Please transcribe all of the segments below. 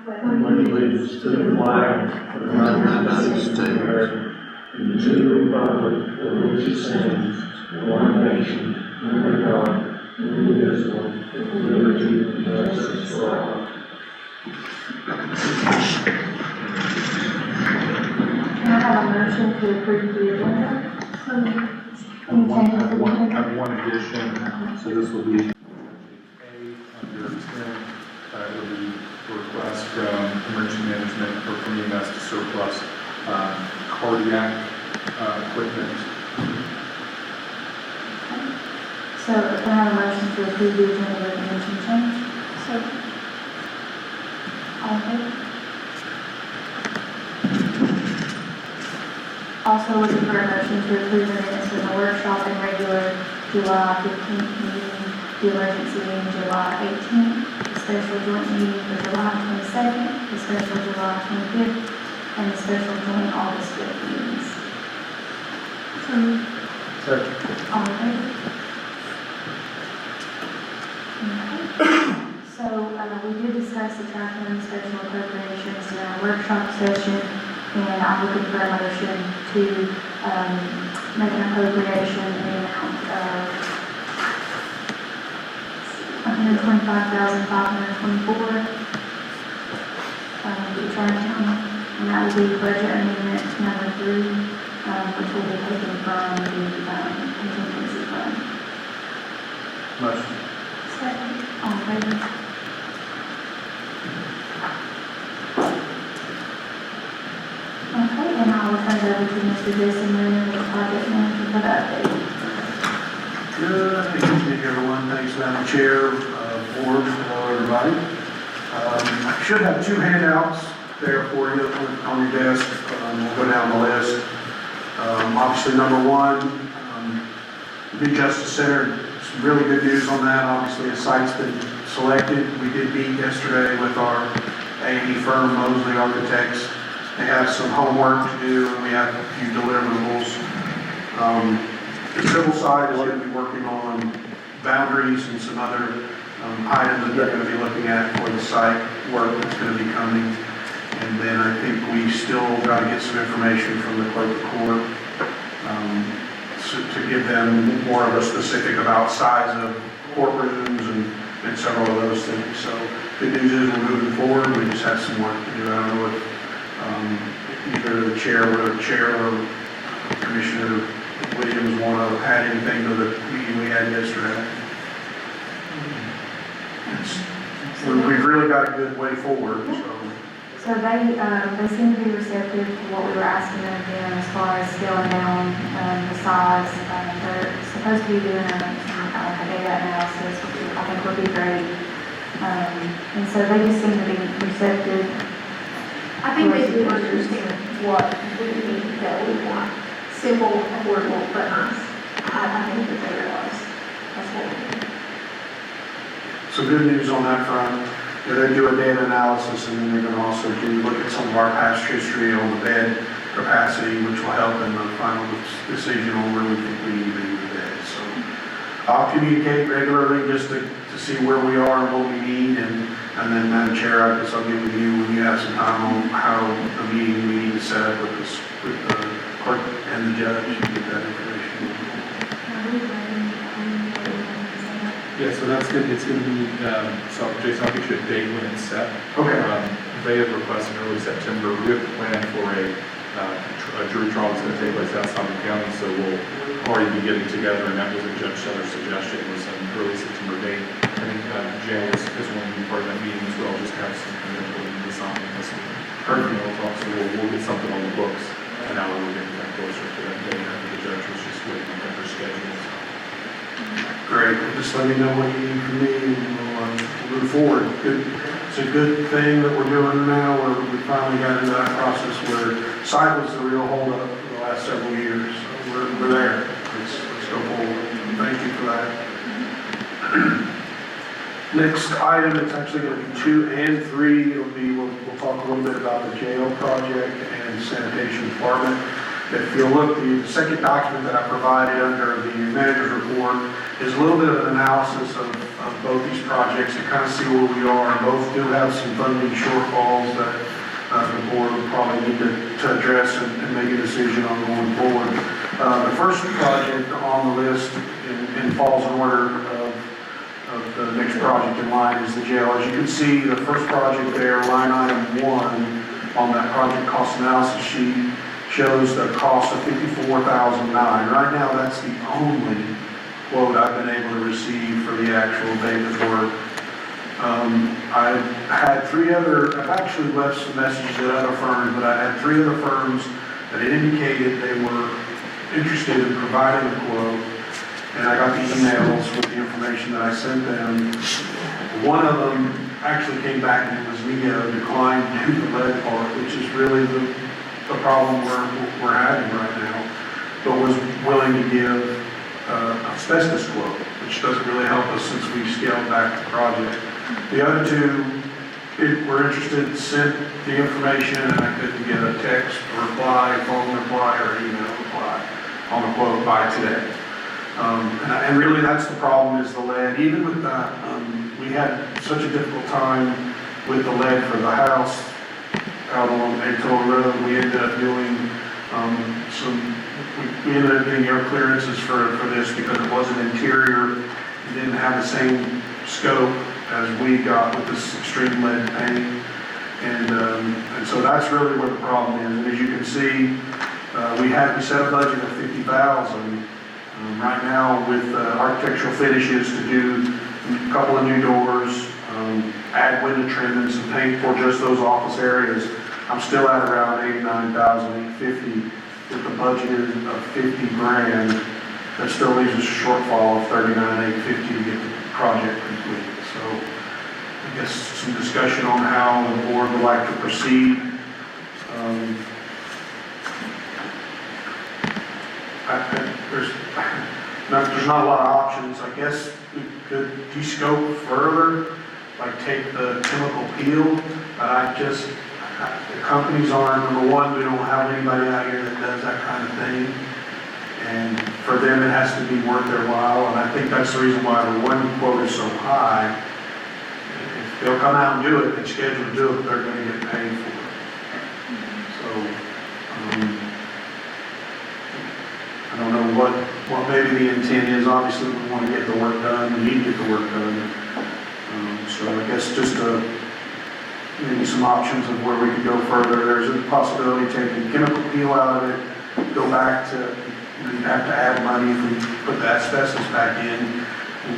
pledge allegiance to the flag of the United States of America and to the republic for which it stands, one nation, under God, indivisible, with liberty and justice for all. Can I have a motion to approve the agenda? Any changes to the agenda? I have one addition, so this will be A under 10, it will be request from emergency management or from EMS to surplus cardiac equipment. So can I have a motion to approve the agenda with the mentioned change? So. All in favor? Also looking for a motion to approve the minutes from the workshop and regular July 15th meeting, the emergency meeting July 18th, the special joint meeting for July 22nd, the special July 25th, and the special joint August 5th meetings. Second. All in favor? Okay. So we did discuss the tracking and special appropriations in our workshop session, and I'm looking for a motion to make an appropriation in the amount of $125,524 to Tri-County, and that will be budget amendment number 3, which will be taken from the contingency fund. Motion. Second. All in favor? Okay, and I will turn it over to Mr. Jason Moon, the project manager, for the update. Good evening, everyone. Thanks, Madam Chair, Board, hello, everybody. I should have 2 handouts there for you on your desk. We'll go down the list. Obviously, number 1, New Justice Center. Some really good news on that. Obviously, a site's been selected. We did meet yesterday with our A&E firm, Mosley Architects. They have some homework to do, and we have a few deliverables. The civil side is going to be working on boundaries and some other items that they're going to be looking at for the site work that's going to be coming. And then I think we still got to get some information from the clerk of court to give them more of a specific about size of courtrooms and several of those things. So good news is we're moving forward. We just have some work to do. I don't know if either the chair or Commissioner Williams want to add anything to the meeting we had yesterday. We've really got a good way forward. So they seem to be receptive to what we were asking them to do as far as scaling down the size. They're supposed to be doing a data analysis, which I think would be great. And so they just seem to be receptive. I think they do understand what we need, that we want simple, affordable, but nice. I think that they realize that's what we need. So good news on that front. They're going to do a data analysis, and then they're going to also look at some of our past history on the bed capacity, which will help in the final decision on where we think we need to be with beds. So I'll communicate regularly just to see where we are and what we need, and then Madam Chair, I guess I'll get with you when you have some time on how the meeting we need to set up with the clerk and the judge to get that information. Yeah, so that's good. It's going to be, so Jason, I'll get you a date when it's set. Okay. They have requested early September. We have planned for a jury trial that's going to take place outside the county, so we'll already be getting together, and that was a Judge Seller's suggestion, was an early September date. I think Jay is one of you part of that meeting as well, just to have some kind of design this week. Perfect. So we'll get something on the books, and now we're getting that closer to that date. I think the judge was just waiting on her schedule. Great. Just let me know what you need from me, and we'll move forward. Good. It's a good thing that we're doing now, where we finally got into that process where site was the real holdup for the last several years. So we're there. Let's go forward. Thank you for that. Next item, it's actually going to be 2 and 3. It'll be, we'll talk a little bit about the jail project and sanitation department. If you'll look, the second document that I provided under the manager's report is a little bit of an analysis of both these projects and kind of see where we are. Both do have some funding shortfalls that the board will probably need to address and make a decision on going forward. The first project on the list in falls in order of the next project in line is the jail. As you can see, the first project there, line item 1 on that project cost analysis sheet shows the cost of $54,009. Right now, that's the only quote I've been able to receive for the actual abatement work. I've had I've actually left some messages at other firms, but I had 3 other firms that had indicated they were interested in providing a quote, and I got the emails with the information that I sent them. One of them actually came back and it was Neo, declined due to the lead part, which is really the problem we're having right now, but was willing to give asbestos quote, which doesn't really help us since we've scaled back the project. The other 2 were interested, sent the information, and I couldn't get a text reply, phone reply, or email reply on the quote by today. And really that's the problem, is the lead. Even with that, we had such a difficult time with the lead for the house out on Atoll Road. We ended up doing we ended up getting air clearances for this because it wasn't interior. It didn't have the same scope as we got with this extreme lead paint. And so that's really where the problem is. And as you can see, we set a budget of $50,000 right now with architectural finishes to do a couple of new doors, add window trim and some paint for just those office areas. I'm still at around $89,850 with the budget of $50,000. That still leaves us a shortfall of $39,850 to get the project complete. So I guess some discussion on how the board would like to proceed. There's not a lot of options. I guess we could de-scope further, like take the chemical peel, but the companies aren't, number one, we don't have anybody out here that does that kind of thing. And for them, it has to be worth their while. And I think that's the reason why the one quote is so high. If they'll come out and do it, they're scheduled to do it, they're going to get paid for it. So, I don't know what maybe the intent is. Obviously, we want to get the work done. We need to get the work done. So I guess just maybe some options of where we could go further. There's a possibility of taking chemical peel out of it, go back to, you'd have to add money if we put the asbestos back in.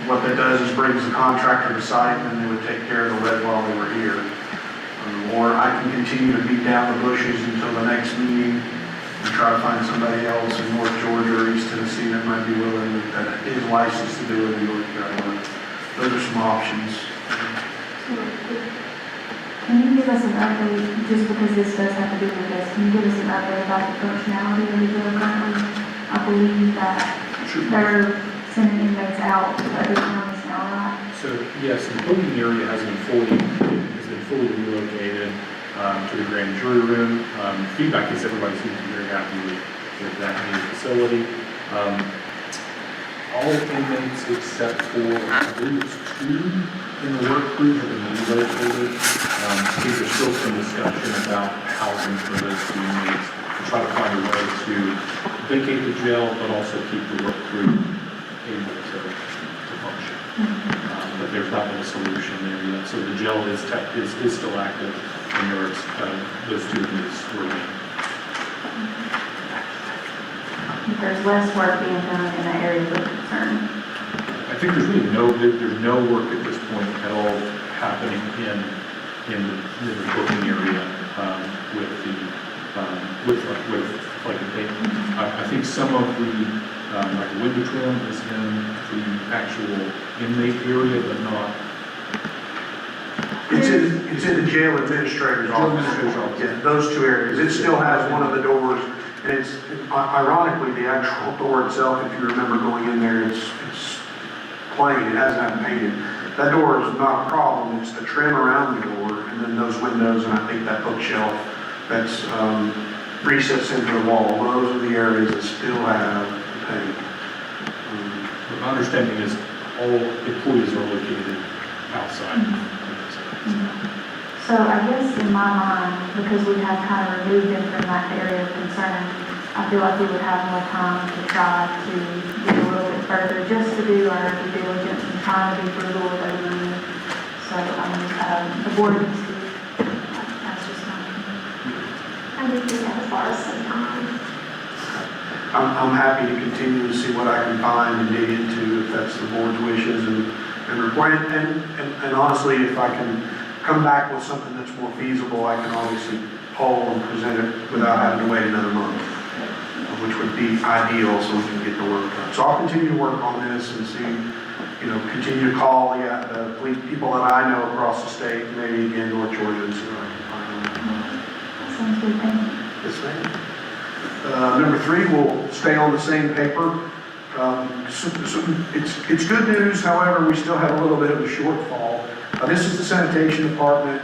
What that does is brings the contractor to site and they would take care of the lead while they were here. Or I can continue to beat down the bushes until the next meeting and try to find somebody else in North Georgia or East Tennessee that might be willing, that is licensed to do it in North Carolina. Those are some options. Can you give us an update, just because this does have to do with this, can you give us an update about the functionality of the jail currently? I believe that they're sending inmates out to other counties now, right? So yes, the booking area has been fully relocated to the grand jury room. Feedback is everybody seems to be very happy with that new facility. All inmates except for, I believe it's 2 in the work crew have been relocated. I think there's still some discussion about housing for those 2 inmates to try to find a way to vacate the jail, but also keep the work crew able to function. But there's not been a solution there yet. So the jail is still active, and those 2 inmates remain. There's less work being done in that area of concern. I think there's really no work at this point at all happening in the booking area with like the paint. I think some of the like window trim is in the actual inmate area, but not. It's in the jail administrator's office. Yeah, those 2 areas. It still has one of the doors, and it's ironically the actual door itself. If you remember going in there, it's plain. It hasn't been painted. That door is not a problem. It's the trim around the door, and then those windows, and I think that bookshelf that's recessed into the wall. Those are the areas that still have the paint. my understanding is all employees are located outside. So I guess in my mind, because we have kind of removed them from that area of concern, I feel like we would have more time to try to get a little bit further, just to do our due diligence and trying to be frugal with our money. So, the board needs to, that's just my opinion. I think we have as far as some time. I'm happy to continue to see what I can find and dig into if that's the board's wishes and require. And honestly, if I can come back with something that's more feasible, I can obviously poll and present it without having to wait another month, which would be ideal so we can get the work done. So I'll continue to work on this and see, continue to call the people that I know across the state, maybe again North Georgia, and see what I can find. That sounds good, thank you. Yes, ma'am. Number 3, we'll stay on the same paper. It's good news, however, we still have a little bit of a shortfall. This is the sanitation department,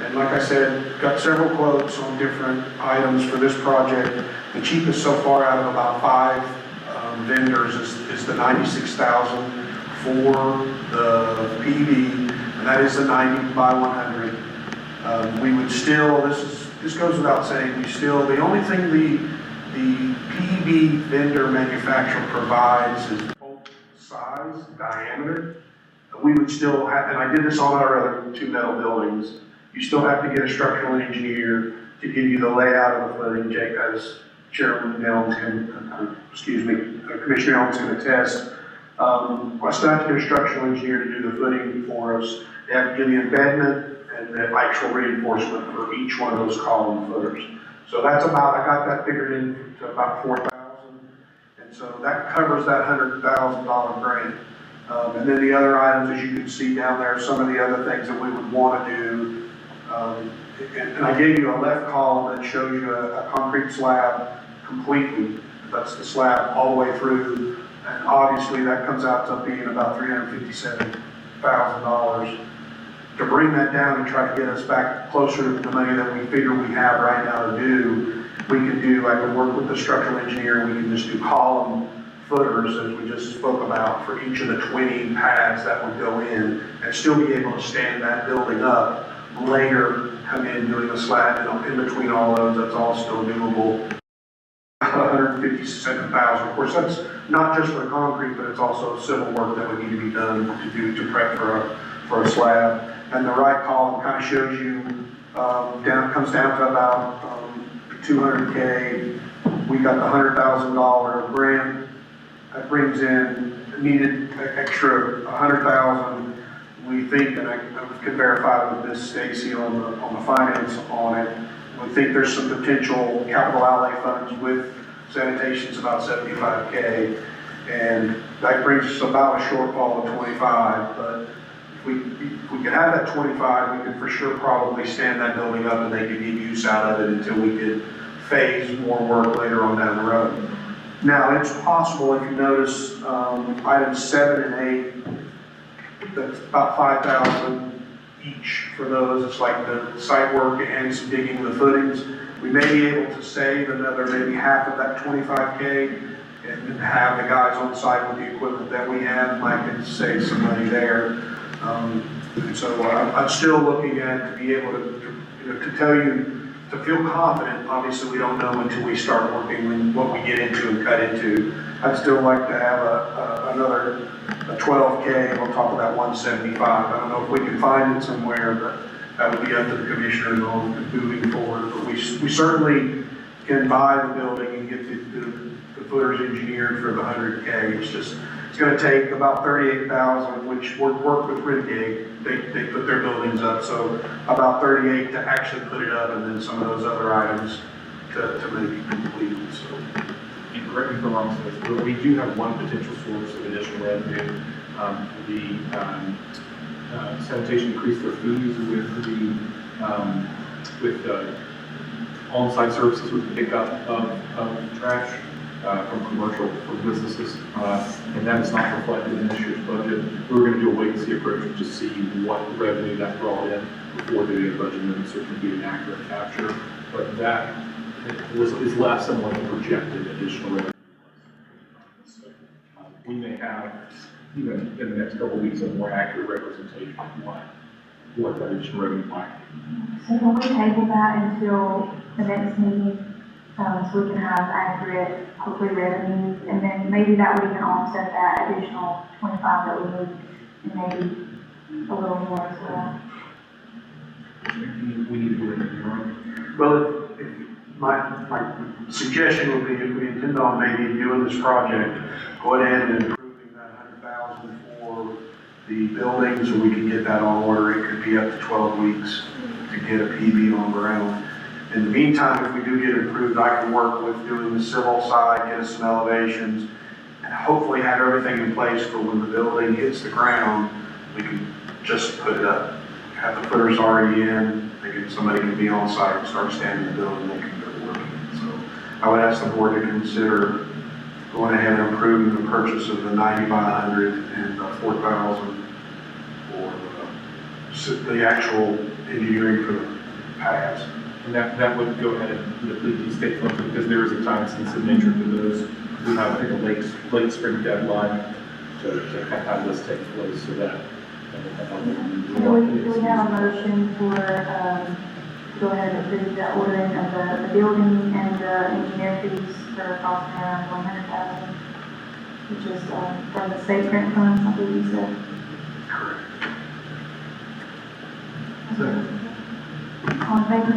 and like I said, got several quotes on different items for this project. The cheapest so far out of about 5 vendors is the $96,000 for the PV, and that is the 90 by 100. We would still, this goes without saying, the only thing the PV vendor manufacturer provides is bolt size, diameter. We would still have, and I did this on our other 2 metal buildings, you still have to get a structural engineer to give you the layout of the footing, as Chairman Elms Commissioner Elms can attest. I still have to get a structural engineer to do the footing for us. They have to give the embedment and the actual reinforcement for each one of those column footers. So that's I got that figured in to about $4,000. And so that covers that $100,000 grant. And then the other items, as you can see down there, some of the other things that we would want to do. And I gave you a left column that shows you a concrete slab completely. That's the slab all the way through. And obviously that comes out to being about $357,000. To bring that down and try to get us back closer to the money that we figure we have right now to do, I can work with the structural engineer, and we can just do column footers, as we just spoke about, for each of the 20 pads that would go in, and still be able to stand that building up. Later, come in doing a slab, in between all those, that's all still doable. $157,000. Of course, that's not just for the concrete, but it's also civil work that would need to be done to prep for a slab. And the right column kind of shows you comes down to about $200K. We got the $100,000 grant. That brings in needed extra $100,000. We think, and I can verify with Ms. Stacy on the finance on it, we think there's some potential capital outlay funds with sanitation's about $75K, and that brings us about a shortfall of 25. But if we could have that 25, we could for sure probably stand that building up, and they could get use out of it until we could phase more work later on down the road. Now, it's possible, if you notice, items 7 and 8, that's about $5,000 each for those. It's like the site work and some digging the footings. We may be able to save another maybe half of that 25K and have the guys on site with the equipment that we have, might can save some money there. So I'm still looking at to be able to tell you, to feel confident. Obviously, we don't know until we start working what we get into and cut into. I'd still like to have another 12K on top of that 175. I don't know if we can find it somewhere, but that would be up to the commissioners on moving forward. But we certainly can buy the building and get the footers engineered for the 100K. It's going to take about $38,000, which work with Renegade. They put their buildings up, so about $38,000 to actually put it up, and then some of those other items to make it complete. So. And correct me if I'm wrong, but we do have one potential source of additional revenue. Sanitation increased their fees with the on-site services with the pickup of trash from commercial, from businesses, and that is not reflected in this year's budget. We were going to do a wait-and-see approach to just see what revenue that brought in before doing a budget, and certainly be an accurate capture, but that is less than what the projected additional revenue. we may have, in the next couple of weeks, a more accurate representation of what that additional revenue might be. So can we table that until the next meeting, so we can have accurate, hopefully revenues, and then maybe that would even offset that additional 25 that we need, and maybe a little more as well. We need to do it in the room. Well, my suggestion would be if we intend on maybe doing this project, go ahead and improving that 100,000 for the building so we can get that on order. It could be up to 12 weeks to get a PV on ground. In the meantime, if we do get it approved, I can work with doing the civil side, get us some elevations, and hopefully have everything in place for when the building hits the ground, we can just put it up. Have the footers already in, somebody can be on site and start standing the building, they can go working. So I would ask the board to consider going ahead and approving the purchase of the 90 by 100 and the 4,000 for the actual engineering for the pads. And that would go ahead and deplete these state funds because there is a time-sensitive nature to those. We have, I think, a late spring deadline to have this take place so that. Do we have a motion for, to go ahead and approve the ordering of the building and the engineer fees for costing around 100,000, which is, from the state grant funds, I believe you said? Correct. All in favor?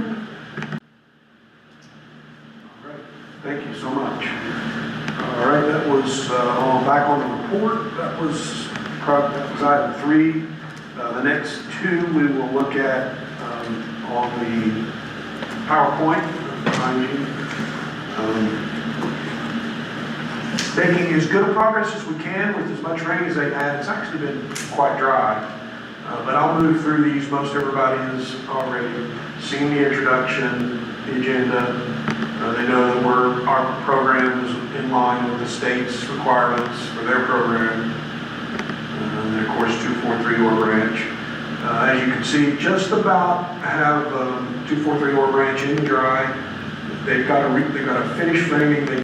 Thank you so much. All right, that was back on the report. That was item 3. The next 2 we will look at on the PowerPoint behind you. Making as good a progress as we can with as much rain as they've had. It's actually been quite dry. But I'll move through these. Most everybody has already seen the introduction, the agenda. They know that our program is in line with the state's requirements for their program. And of course, 243 Ore Branch. As you can see, just about have 243 Ore Branch in the dry. They've got a finished framing.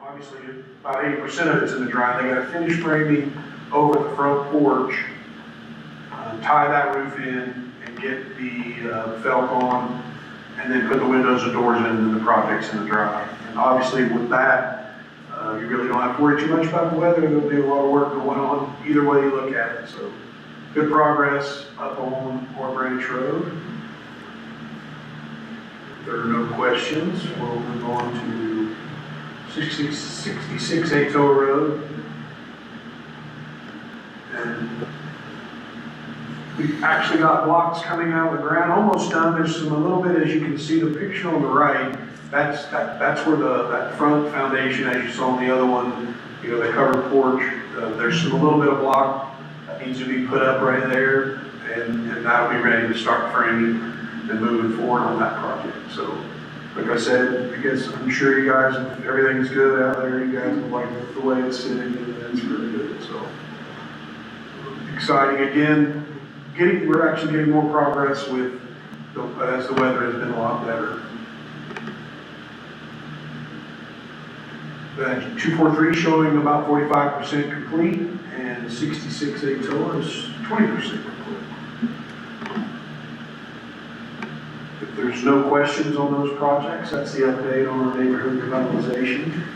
Obviously, about 80% of it's in the dry. They got a finished framing over the front porch. Tie that roof in and get the felt on, and then put the windows and doors in, and the project's in the dry. And obviously with that, you really don't have to worry too much about the weather. There'll be a lot of work going on either way you look at it. So good progress up on Ore Branch Road. If there are no questions, we'll move on to 66 Ato Road. And we've actually got blocks coming out of the ground, almost done. There's a little bit, as you can see, the picture on the right. That's where that front foundation, as you saw on the other one, the covered porch. There's a little bit of block that needs to be put up right there, and that'll be ready to start framing and moving forward on that project. So, like I said, I'm sure you guys, if everything's good out there, you guys will like the way it's sitting, and it's really good. So, exciting again. We're actually getting more progress with as the weather has been a lot better. 243 showing about 45% complete, and 66 Ato is 20% complete. If there's no questions on those projects, that's the update on our neighborhood revitalization.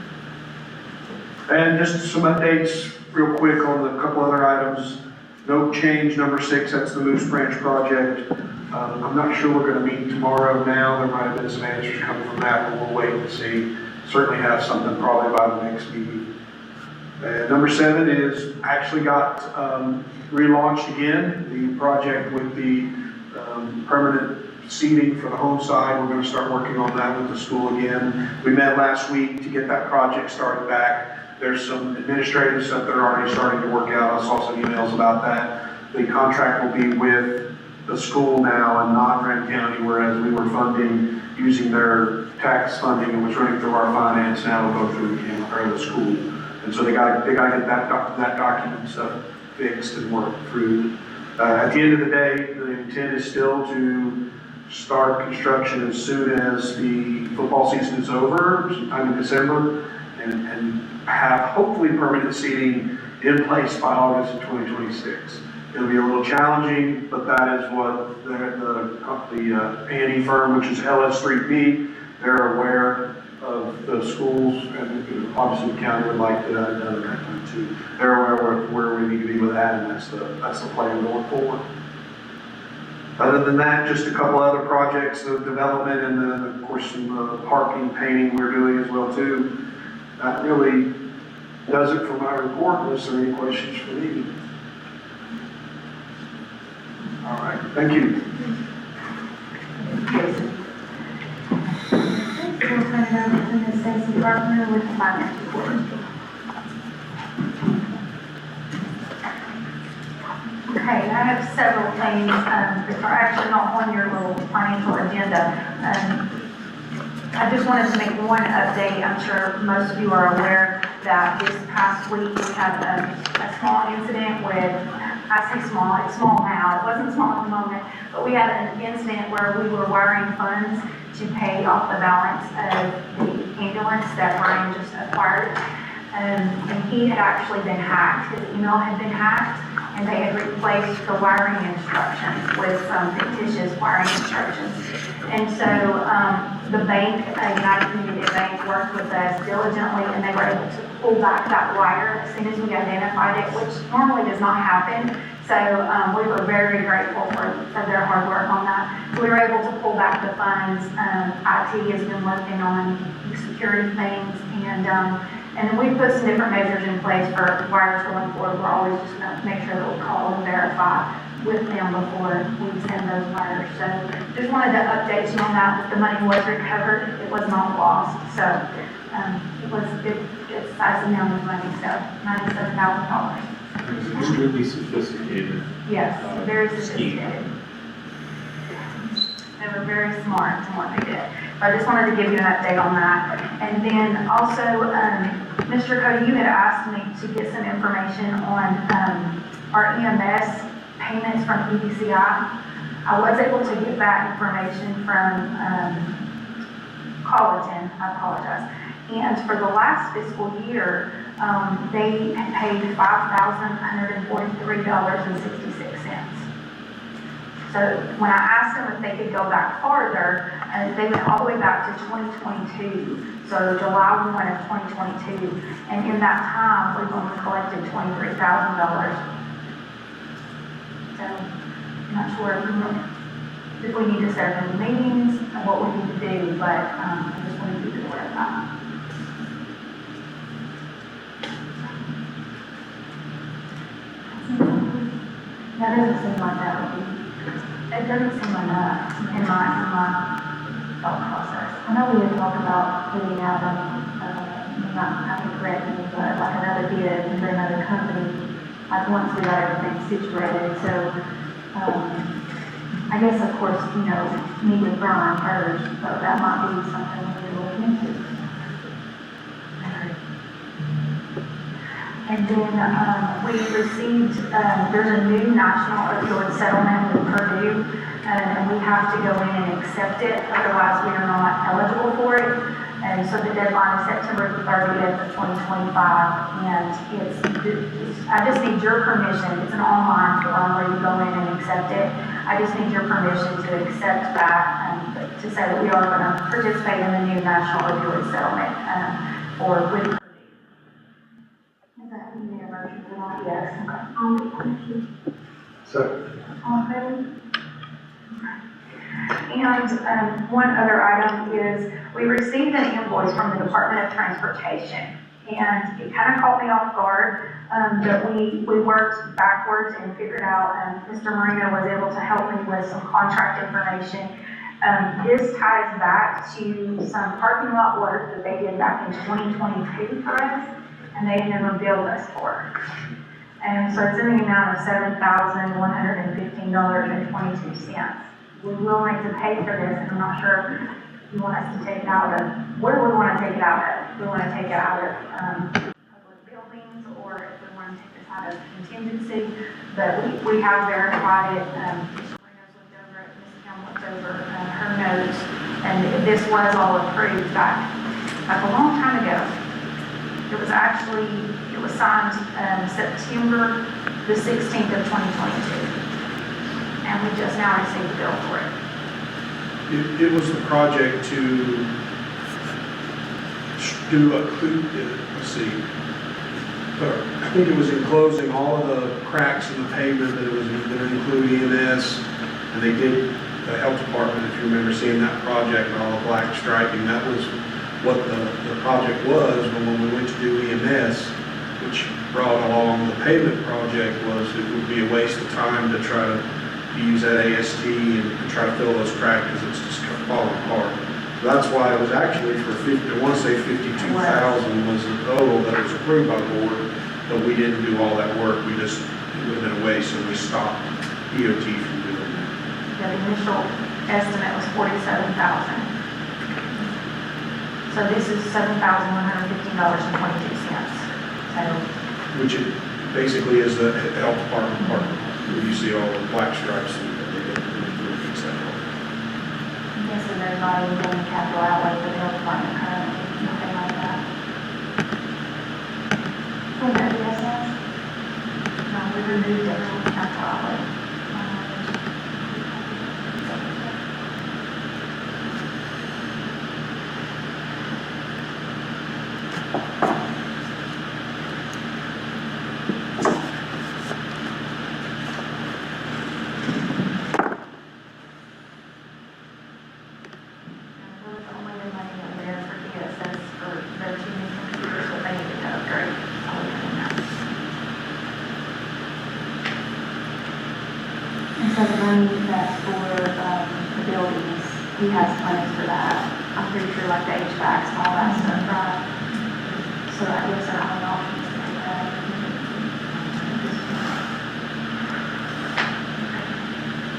And just some updates real quick on a couple other items. No change, number 6, that's the Moose Branch project. I'm not sure we're going to meet tomorrow now. There might have been some answers coming from that, but we'll wait and see. Certainly have something probably by the next meeting. Number 7 is actually got relaunched again, the project with the permanent seating for the home side. We're going to start working on that with the school again. We met last week to get that project started back. There's some administrative stuff that are already starting to work out. I saw some emails about that. The contract will be with the school now and not Grant County, whereas we were funding using their tax funding and was running through our finance. Now will go through the school. And so they got to get that document stuff fixed and worked through. At the end of the day, the intent is still to start construction as soon as the football season is over, sometime in December, and have hopefully permanent seating in place by August of 2026. It'll be a little challenging, but that is what the Andy firm, which is LS3P, they're aware of the schools, and obviously the county would like to have done that too. They're aware of where we need to be with that, and that's the plan going forward. Other than that, just a couple other projects of development, and then of course some parking, painting we're doing as well too. That really does it for my report, unless there are any questions for me. All right, thank you. We'll turn it over to Ms. Stacy Gardner with the finance report. Okay, I have several things that are actually not on your little financial agenda. I just wanted to make one update. I'm sure most of you are aware that this past week we had a small incident with, I say small, it's small now, it wasn't small at the moment, but we had an incident where we were wiring funds to pay off the balance of the ambulance that Ryan just acquired. And he had actually been hacked, his email had been hacked, and they had replaced the wiring instructions with some fictitious wiring instructions. And so the bank, United Community Bank, worked with us diligently, and they were able to pull back that wire as soon as we identified it, which normally does not happen. So we were very grateful for their hard work on that. So we were able to pull back the funds. IT has been working on security things, and we put some different measures in place for wires going forward. We're always just going to make sure that we call and verify with them before we send those wires. So just wanted to update you on that the money was recovered. It was not lost. So it was a good size amount of money. So $97,000. It's extremely sophisticated. Yes, very sophisticated. They were very smart in what they did. So I just wanted to give you an update on that. And then also, Mr. Cody, you had asked me to get some information on our EMS payments from EBCI. I was able to get that information from Colleton, I apologize. And for the last fiscal year, they had paid $5,143.66. So when I asked them if they could go back farther, they went all the way back to 2022, so July 1 of 2022, and in that time, we've only collected $23,000. So I'm not sure if we need to set up any meetings and what we need to do, but I just wanted you to be aware of that. That doesn't seem like that would be. It doesn't seem like that in my thought process. I know we had talked about putting out, not having to correct me, but like another bid for another company, like once we got everything situated. So, I guess of course, meet with Brian first, but that might be something we could look into. And then we received, there's a new national opioid settlement with Purdue, and we have to go in and accept it, otherwise we are not eligible for it. And so the deadline is September 30th of 2025, and I just need your permission. It's an online form where you go in and accept it. I just need your permission to accept that, to say that we are going to participate in the new national opioid settlement with Purdue. Is that in the motion for that? Yes. So, All in favor? And one other item is we received an invoice from the Department of Transportation, and it kind of caught me off guard, but we worked backwards and figured out, Mr. Marino was able to help me with some contract information. This ties back to some parking lot work that they did back in 2022 for us, and they never billed us for. And so it's in the amount of $7,115.22. We will need to pay for this, and I'm not sure if you want us to take it out of, where we want to take it out of. We want to take it out of public buildings, or if we want to take this out of contingency, but we have verified it. Mr. Marino's looked over it, Ms. Kim looked over her notes, and this was all approved back a long time ago. It was was signed, September the 16th of 2022. And we just now received the bill for it. It was the project to do let's see, I think it was enclosing all of the cracks in the pavement that would include EMS, and they did the health department, if you remember seeing that project, all the black striping, that was what the project was. But when we went to do EMS, which brought along the pavement project, was it would be a waste of time to try to use that AST and try to fill those cracks because it's just kind of falling apart. So that's why it was actually for 50, I want to say 52,000 was the total that was approved by the board, but we didn't do all that work. It would have been a waste, so we stopped DOT from doing that. The initial estimate was 47,000. So this is $7,115.22. So, Which it basically is the health department part, where you see all the black stripes and they get to fix that all. I'm guessing there's not even been a capital outlay for the health department currently, nothing like that. For the DSS? No, we removed it from the capital outlay. So the money that's for, the buildings, he has plans for that. I'm pretty sure like the HVACs and all that stuff, right? So I guess there are other options to do that.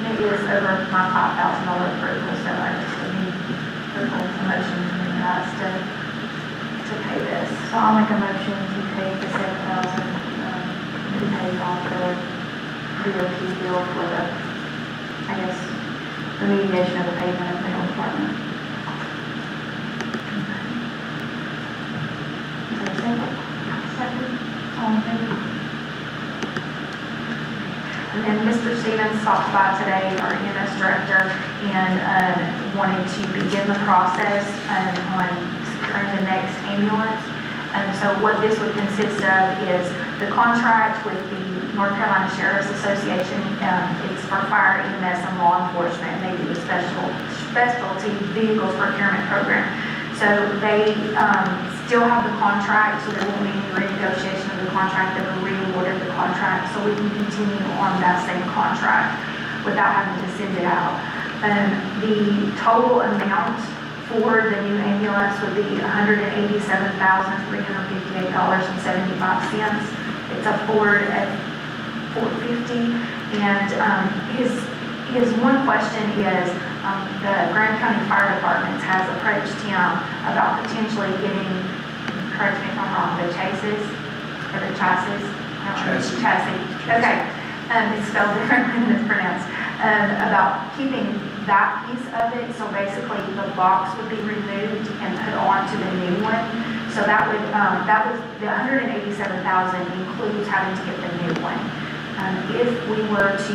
It is over my $5,000 approval, so I just need approval, a motion from you guys to pay this. So I'll make a motion to pay the $7,000, to pay off the DOT bill for the, I guess, remediation of the pavement of the health department. Is there a second? Second, all in favor? And then Mr. Stevens stopped by today, our EMS director, and wanted to begin the process on securing the next ambulance. And so what this would consist of is the contract with the North Carolina Sheriff's Association. It's for fire, EMS, and law enforcement. They do a specialty vehicles procurement program. So they still have the contract, so there won't be any renegotiation of the contract. They were re-awarded the contract, so we can continue on that same contract without having to send it out. The total amount for the new ambulance would be $187,358.75. It's a Ford F-450, and his one question is, the Graham County Fire Department has approached him about potentially getting, correct me if I'm wrong, the chassis, or the chassis? Chassis, okay. It's spelled differently than it's pronounced. About keeping that piece of it, so basically the box would be removed and put onto the new one. So that would, that was, the $187,000 includes having to get the new one. If we were to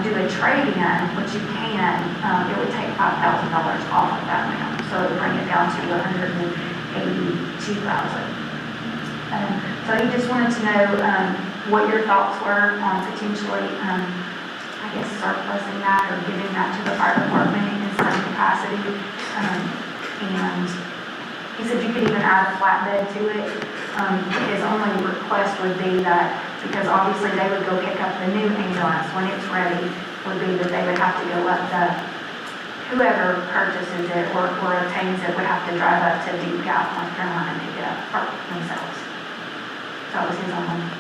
do a trade-in, which you can, it would take $5,000 off of that amount. So it would bring it down to $182,000. So he just wanted to know what your thoughts were on potentially, I guess, surplusing that or giving that to the fire department in some capacity. And he said you could even add a flatbed to it. His only request would be that, because obviously they would go pick up the new ambulance when it's ready, would be that they would have to go up whoever purchases it or obtains it would have to drive up to Deep Gap, North Carolina and pick it up for themselves. So that was his only.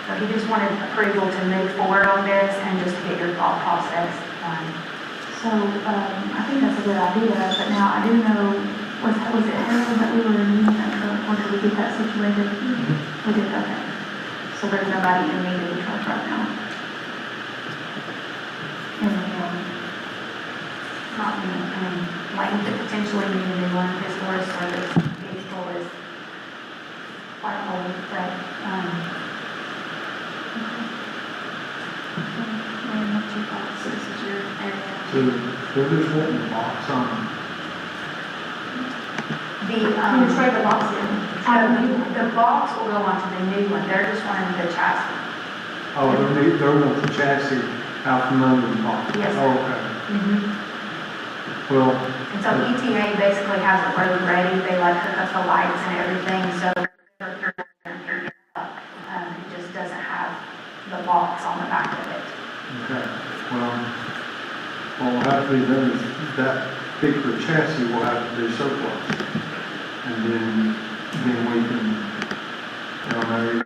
So he just wanted approval to move forward on this and just to get your thought process. So, I think that's a good idea, but now I do know, was it Harold that we were in, or did we get that situated? We did, okay. So there's nobody in need of the truck right now? In the county? Not me, Lane could potentially need a new one. His Forest Service vehicle is quite old, but, And what's your thoughts? This is your area. So, they're just wanting the box on. the, Can you trade the box in? the box will go onto the new one, they're just wanting the chassis. Oh, they're wanting the chassis out from under the box? Yes, sir. Oh, okay. Well, And so ETA basically has it road ready, they like hook up the lights and everything, so it just doesn't have the box on the back of it. okay, well, what will have to be done is that particular chassis will have to be surplus. And then we can, maybe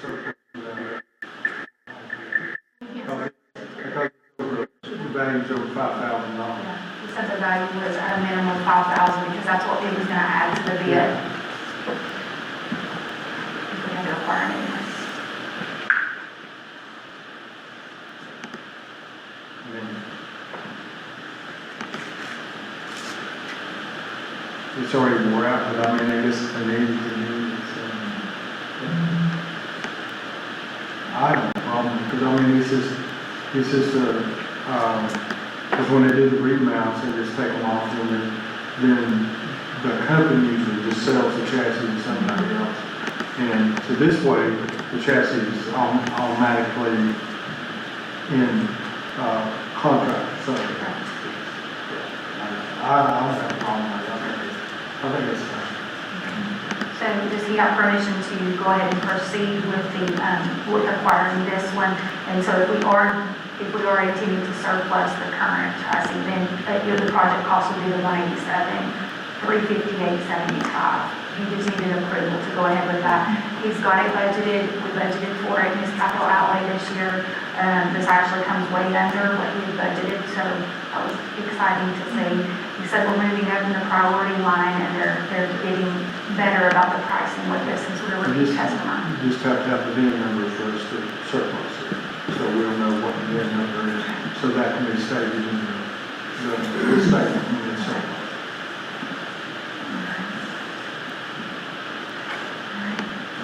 surplus that. Because the value's over $5,000. He said the value was at a minimum of 5,000 because that's what he was gonna add to the bid. If we had to require anything. I mean, it's already wore out, but I mean, I guess they need to do it, so. I have no problem, because I mean, it's just because when they do the remounts, they just take them off, and then the company usually just sells the chassis to somebody else. And so this way, the chassis is automatically in, contract, so. I don't have a problem with it. I think it's fine. So does he have permission to go ahead and proceed with with acquiring this one? And so if we are intending to surplus the current chassis, then the project cost would be the $187,358.75. He just needed approval to go ahead with that. He's got it budgeted, we budgeted for it in his capital outlay this year. This actually comes way under what we budgeted, so that was exciting to see. He said we're moving up in the priority line and they're getting better about the pricing with this since we're a repeat customer. You just have to have the VIN number for us to surplus it, so we'll know what the VIN number is, so that can be stated in the statement when it's surplus.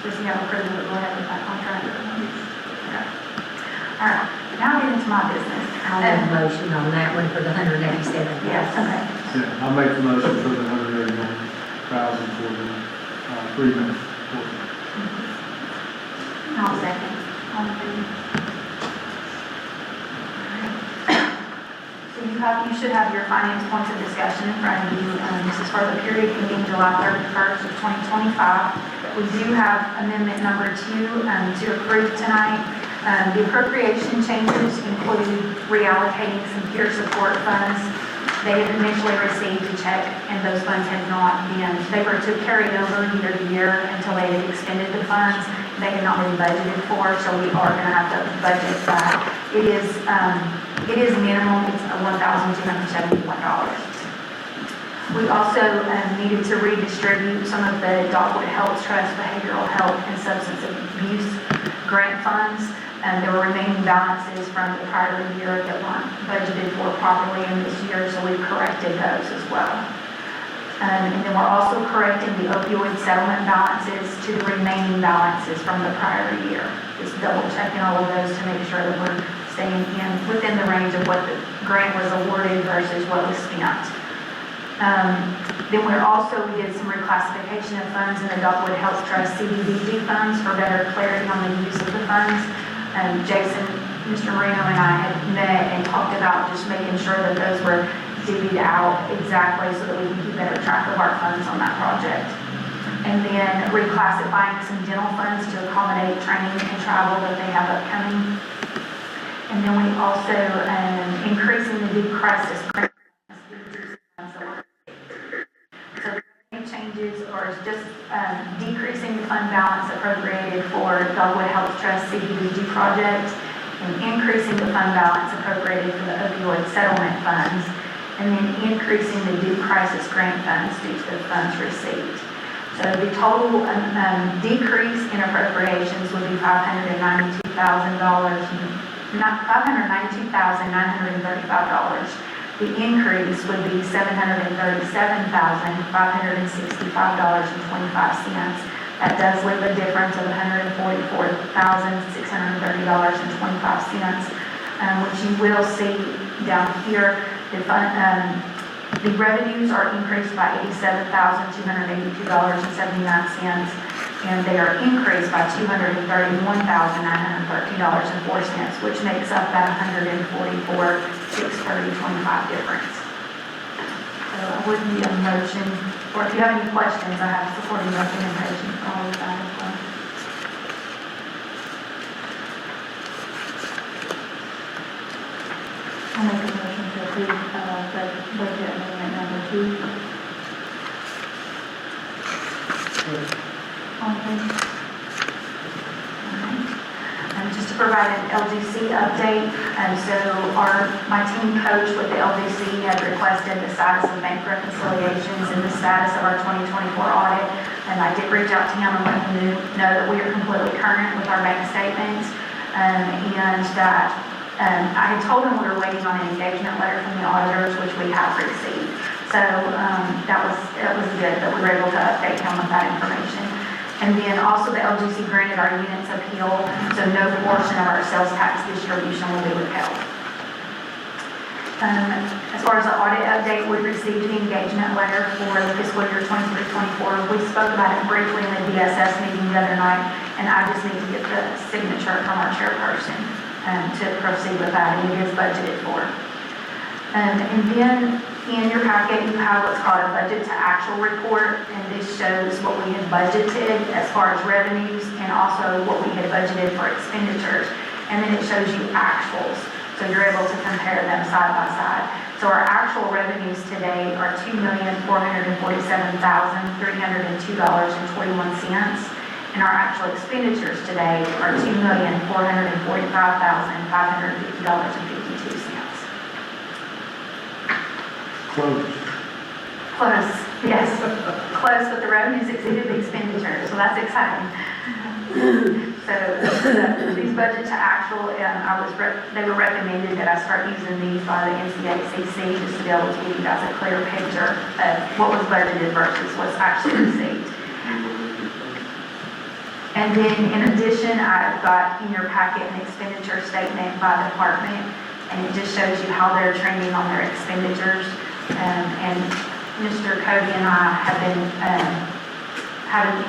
Does he have approval to go ahead with that contract? Okay. All right, now get into my business. I'll make a motion on that one for the 187. Yes, okay. Yeah, I'll make the motion for the $181,000 for the agreement. I'll second. All in favor? So you should have your finance points of discussion in front of you. This is for the period ending July 31st of 2025. We do have amendment number 2 to approve tonight. The appropriation changes include reallocating some peer support funds. They had initially received a check and those funds had not been, they were to carry over year to year until they had expended the funds. They had not been budgeted for, so we are going to have to budget that. It is minimum, it's $1,271. We also needed to redistribute some of the Dogwood Health Trust Behavioral Health and Substance Abuse grant funds. There were remaining balances from the prior year that weren't budgeted for properly in this year, so we corrected those as well. And then we're also correcting the opioid settlement balances to the remaining balances from the prior year. Just double checking all of those to make sure that we're staying within the range of what the grant was awarded versus what was spent. Then we did some reclassification of funds in the Dogwood Health Trust CDBG funds for better clarity on the use of the funds. Jason, Mr. Marino and I had met and talked about just making sure that those were divvied out exactly so that we can keep better track of our funds on that project. And then reclassifying some dental funds to accommodate training and travel that they have upcoming. And then we also increasing the due crisis grant. Changes or is just decreasing the fund balance appropriated for Dogwood Health Trust CDBG project and increasing the fund balance appropriated for the opioid settlement funds and then increasing the due crisis grant funds due to the funds received. So the total decrease in appropriations would be $592,935. The increase would be $737,565.25. That does leave a difference of $144,630.25, which you will see down here. The revenues are increased by $87,282.79, and they are increased by $231,913.04, which makes up that $144,630.25 difference. So I would need a motion, or if you have any questions, I have supporting documentation for all of that as well. I'll make a motion to approve, the budget amendment number 2. All in favor? Just to provide an LGC update, so my team coach with the LGC had requested the status of bank reconciliations and the status of our 2024 audit, and I did reach out to him and let him know that we are completely current with our bank statements, and that I had told him we were waiting on an engagement letter from the auditors, which we have received. So that was good that we were able to update him with that information. And then also the LGC granted our units appeal, so no portion of our sales tax distribution will be withheld. As far as the audit update, we received the engagement letter for the fiscal year 23-24. We spoke about it briefly in the DSS meeting the other night, and I just need to get the signature from our chairperson to proceed with that, and it is budgeted for. And then in your packet, you have what's called a budget to actual report, and this shows what we had budgeted as far as revenues and also what we had budgeted for expenditures. And then it shows you actuals, so you're able to compare them side by side. So our actual revenues today are $2,447,302.21, and our actual expenditures today are $2,445,550.52. Close. Close, yes, close, but the revenues exceeded the expenditures, so that's exciting. So these budget to actual, they were recommended that I start using these by the NCACC just to be able to give you guys a clear picture of what was budgeted versus what's actually received. And then in addition, I've got in your packet an expenditure statement by department, and it just shows you how they're trending on their expenditures. And Mr. Cody and I have been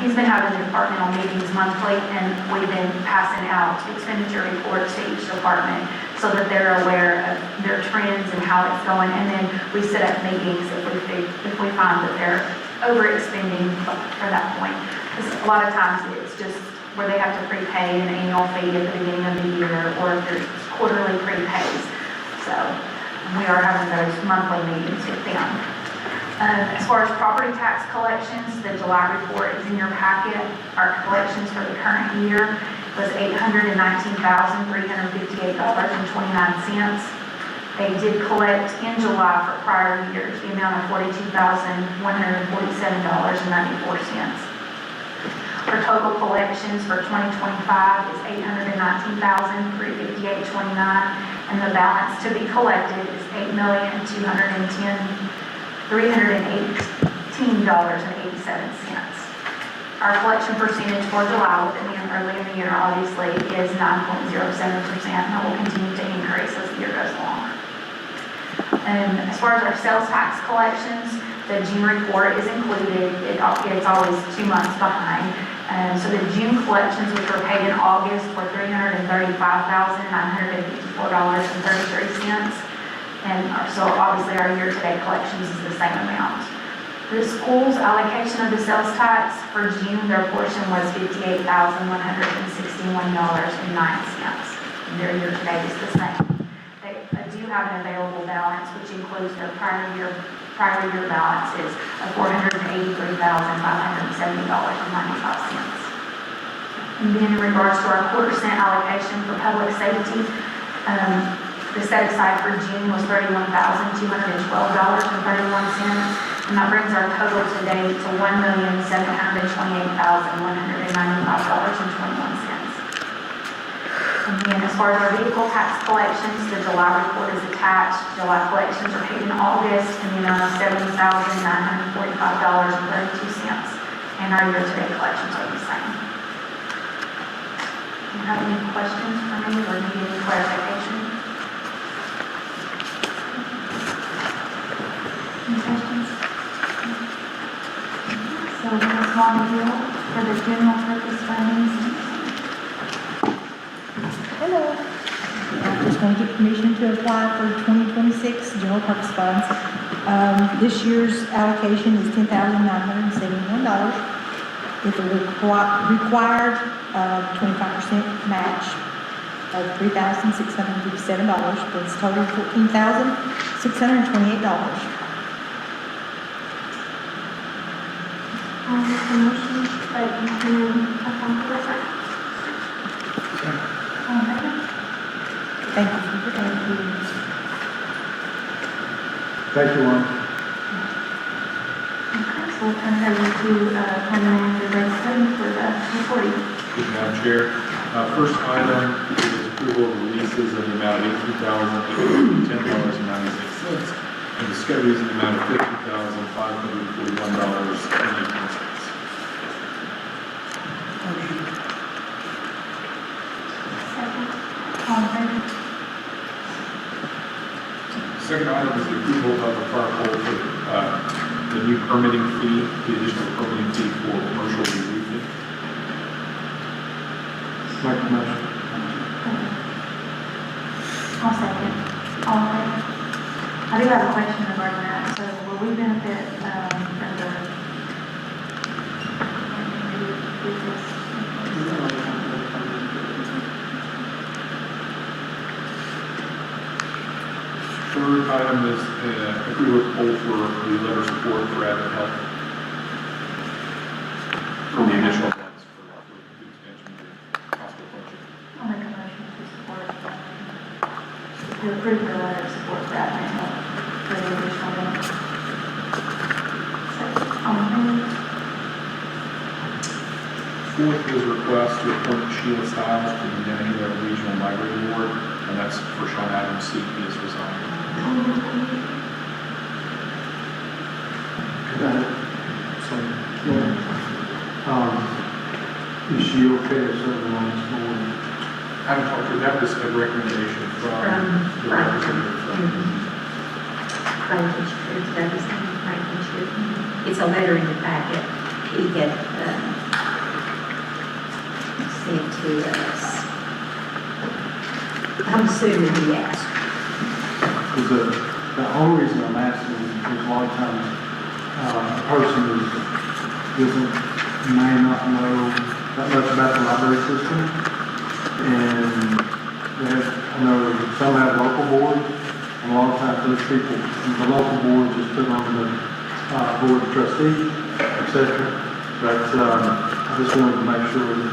he's been having departmental meetings monthly, and we've been passing out expenditure reports to each department so that they're aware of their trends and how it's going. And then we set up meetings if we find that they're overexpending for that point. Because a lot of times it's just where they have to prepay an annual fee at the beginning of the year, or if there's quarterly prepays. So we are having those monthly meetings with them. As far as property tax collections, the July report is in your packet. Our collections for the current year was $819,358.29. They did collect in July for prior years the amount of $42,147.94. Our total collections for 2025 is $819,358.29, and the balance to be collected is $8,210,318.87. Our collection percentage for July, with it being early in the year, obviously, is 9.07%, and that will continue to increase as the year goes along. And as far as our sales tax collections, the June report is included. It's always 2 months behind. So the June collections, which were paid in August, were $335,954.33. So obviously our year-to-date collections is the same amount. The school's allocation of the sales tax for June, their portion was $58,161.09. And their year-to-date is the same. They do have an available balance, which includes their prior year balance is of $483,570.95. And then in regards to our 4% allocation for public safety, the set aside for June was $31,212.31, and that brings our total to date to $1,728,195.21. And then as far as our vehicle tax collections, the July report is attached. July collections are paid in August in the amount of $70,945.32. And our year-to-date collections are the same. Do you have any questions for me or need any clarification? Any questions? So Ms. Longville, for the general purpose funding. Hello. I just want to get permission to apply for 2026 general purpose funds. This year's allocation is $10,971. With a required 25% match of $3,657, that's total $14,628. I'll make a motion that you can account for that. Thank you. Thank you, Ron. Okay, so we'll turn it over to County Manager Greg Stone for the reporting. Thank you, Madam Chair. First item is approval of releases in the amount of $18,810.96 and discoveries in the amount of $50,541.18. Second. All in favor? Second item is the approval of the fire pole for the new permitting fee, the additional permitting fee for commercial re-roofing. Make the motion. I'll second. All in favor? I do have a question regarding that. So will we benefit from the with this? Third item is approval of poll for the letter of support for Advent Health for the initial funds for the expansion of the hospital function. I'll make a motion to support, to approve the letter of support for Advent Health for the additional one. Second. All in favor? Fourth is a request to appoint Sheila Stiles to the Denny Regional Library Board, and that's for Sean Adams' seat. He has resigned. Is she okay to serve on this board? I haven't talked to her. That was a recommendation from the representative from It's a letter in the packet. He had sent to us. I'm assuming he asked. Because the only reason I'm asking is a lot of times, a person may not know that much about the library system. And I know some have local boards, and a lot of times those people, the local board just put on the board of trustees, et cetera. But I just wanted to make sure that,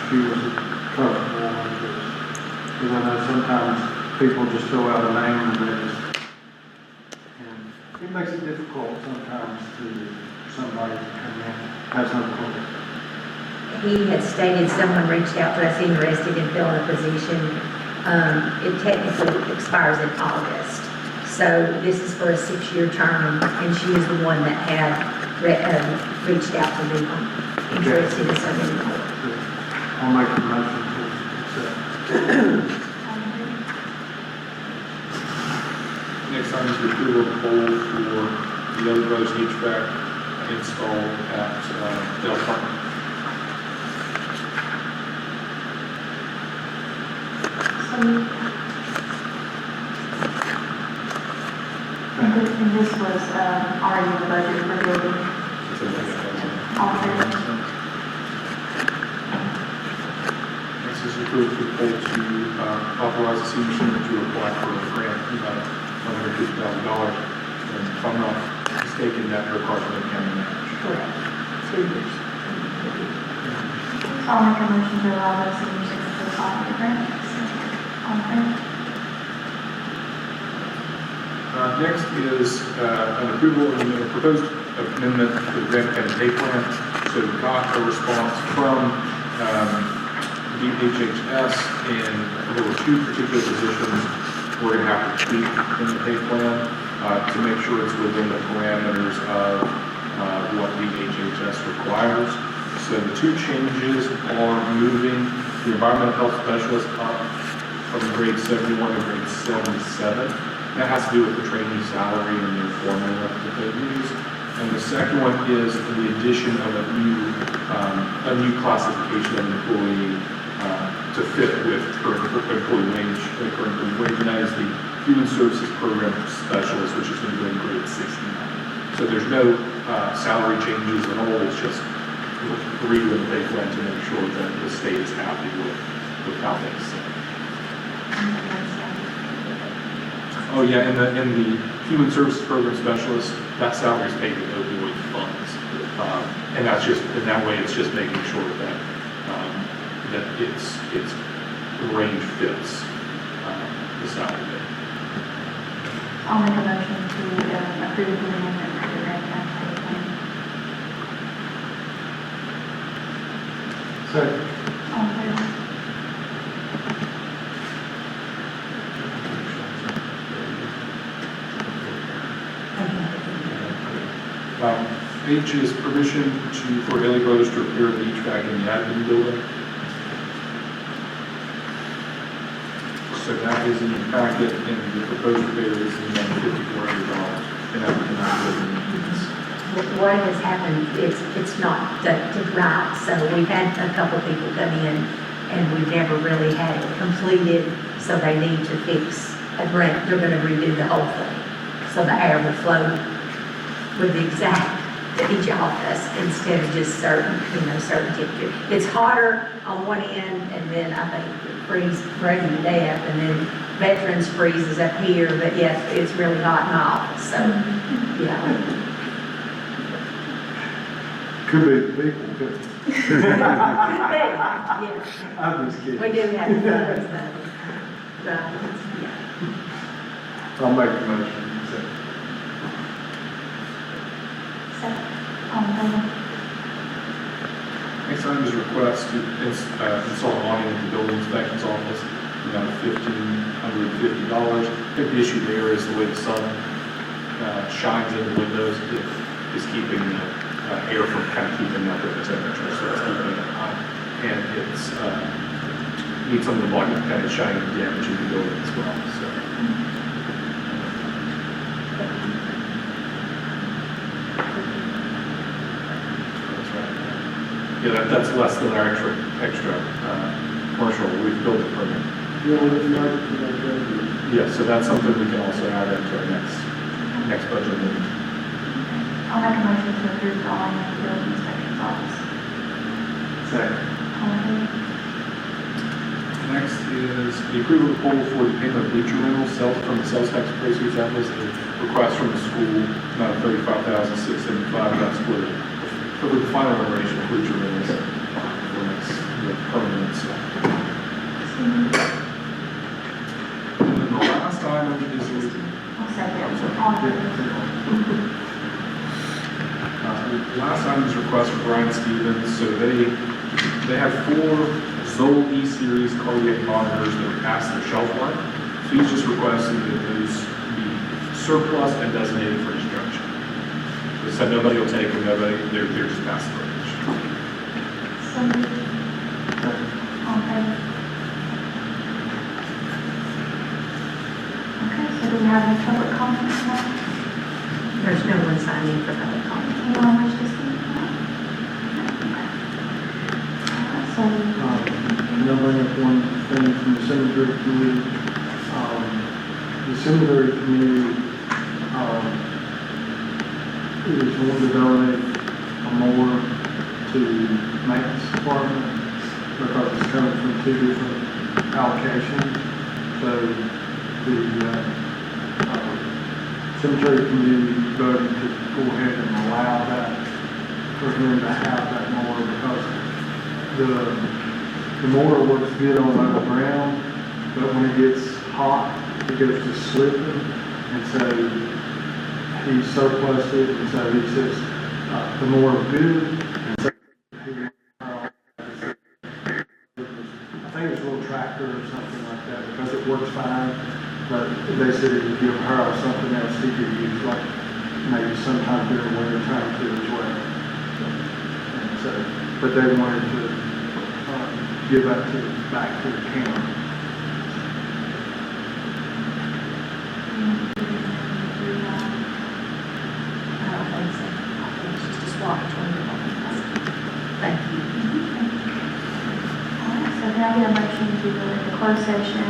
she was comfortable with this. Because I know sometimes people just throw out a name and it makes it difficult sometimes to somebody to come in, have some clue. He had stated someone reached out to us interested in filling a position. It technically expires in August. So this is for a 6-year term, and she is the one that had reached out to me, interested in something more. I'll make the motion to accept. Next item is the approval of poll for the Other Brothers HVAC install at Dale Park. And this was already in the budget for building. All in favor? Next is approval for poll to authorize the senior center to apply for a grant of $150,000. And if I'm not mistaken, that requires the county match. Correct. 2 years. I'll make a motion to allow the senior center to apply for the grant. All in favor? Next is an approval and a proposed amendment to the grant and pay plan. So we got a response from HHS, and there were two particular positions we're going to have to tweak in the pay plan to make sure it's within the parameters of what the HHS requires. So the two changes are moving the environmental health specialist up from grade 71 to grade 77. That has to do with the trainee salary and their formula that they use. And the second one is the addition of a new classification of employee to fit with current employee wage, and that is the Human Services Program Specialist, which is going to go in grade 69. So there's no salary changes at all, it's just redoing the pay plan to make sure that the state is happy with how things sit. Oh yeah, and the Human Services Program Specialist, that salary is paid with opioid funds. And that's just, in that way, it's just making sure that that its range fits the salary bid. I'll make a motion to approve the amendment for the rent and pay plan. Second. All in favor? H is permission for Daily Brothers to repair the HVAC in the admin building. So that is in the packet, and the proposed repair is in $5,400, and that What has happened, it's not ducted right, so we've had a couple people come in and we've never really had it completed, so they need to fix they're gonna redo the whole thing. So the air will flow with the exact to each office instead of just certain temperature. It's hotter on one end, and then I think it freezes to death, and then veterans freezes up here, but yes, it's really hot in my office, so, yeah. Could be the people, could it? Yeah. I'm just kidding. We do have the funds, though. Yeah. I'll make the motion. Second. All in favor? Next item is a request to install an awning at the building inspection's office, about $1,550. I think the issue there is the way the sun shines in the windows, it is keeping the air from kind of keeping up with the temperature, so it's keeping it hot. And it's needs something to block it kind of shining damage in the building as well. So. Yeah, that's less than our extra commercial we've program. Yeah, so that's something we can also add into our next budget meeting. I'll make a motion to approve the awning at the building inspector's office. Second. All in favor? Next is the approval of the poll for the payment of bleacher rental from the sales tax proceeds. That was the request from the school, about $35,675. That's for the final renovation of bleacher rentals for the permanent stuff. And then the last item is I'll second. All in favor? the last item is a request for Brian Stevens. So they have 4 Zoll E-Series cardiac monitors that are past their shelf life. So he's just requesting that those be surplus and designated for destruction. They said nobody will take them, they're just past the range. So moved. All in favor? Okay, so do we have any public comments now? There's no one signed in for public comment. Anyone wish to speak? No? Okay. So, I'll bring up one thing from the cemetery committee. The cemetery committee, is wanting to donate more to maintenance department because it's coming from 2 different allocations. So the cemetery committee voted to go ahead and allow that for them to have that more because the mower works good on level ground, but when it gets hot, it goes to slipping, and so he surplused it, and so he says the mower is good, and so I think think it was a little tractor or something like that, because it works fine. But they said if you give her something else he could use, like maybe sometime during winter time too as well. And so, but they wanted to give that back to the county. I don't think so. I think it's just a swap between the ones. Thank you. Alright, so can I get a motion to go into closed session,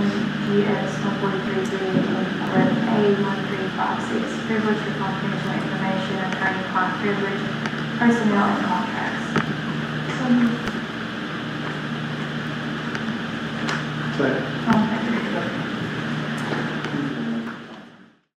GS 143B and 11A 1356, privilege for confidential information, attorney-client privilege, personnel and contracts.